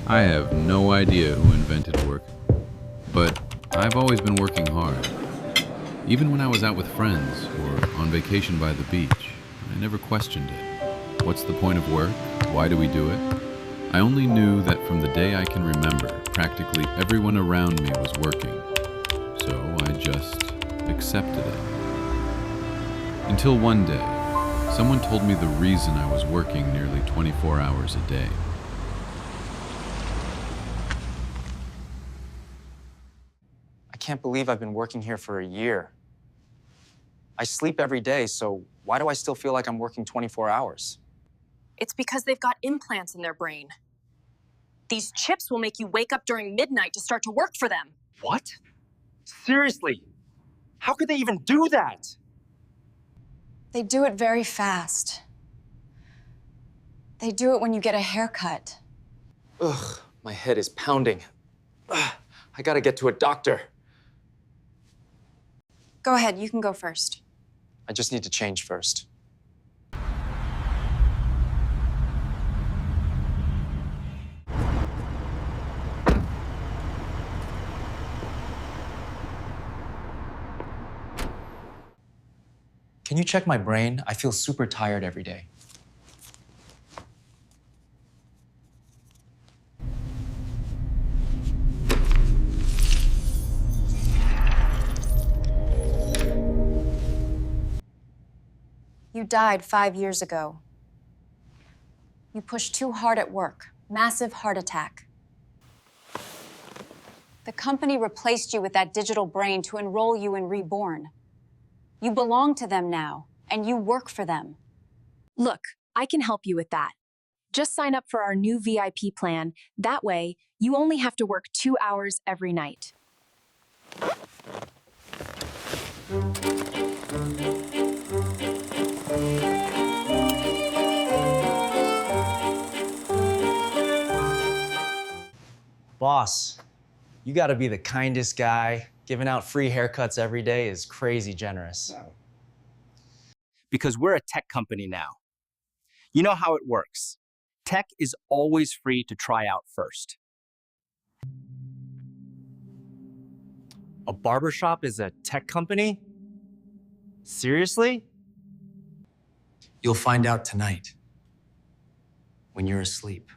I have no idea who invented work, but I've always been working hard. Even when I was out with friends or on vacation by the beach, I never questioned it. What's the point of work? Why do we do it? I only knew that from the day I can remember, practically everyone around me was working. So I just accepted it. Until one day, someone told me the reason I was working nearly 24 hours a day. I can't believe I've been working here for a year. I sleep every day, so why do I still feel like I'm working 24 hours? It's because they've got implants in their brain. These chips will make you wake up during midnight to start to work for them. What? Seriously? How could they even do that? They do it very fast. They do it when you get a haircut. Ugh, my head is pounding. Ugh, I gotta get to a doctor. Go ahead, you can go first. I just need to change first. Can you check my brain? I feel super tired every day. You died 5 years ago. You pushed too hard at work. Massive heart attack. The company replaced you with that digital brain to enroll you in Reborn. You belong to them now, and you work for them. Look, I can help you with that. Just sign up for our new VIP plan. That way, you only have to work 2 hours every night. Boss, you gotta be the kindest guy. Giving out free haircuts every day is crazy generous. Because we're a tech company now. You know how it works. Tech is always free to try out first. A barbershop is a tech company? Seriously? You'll find out tonight when you're asleep.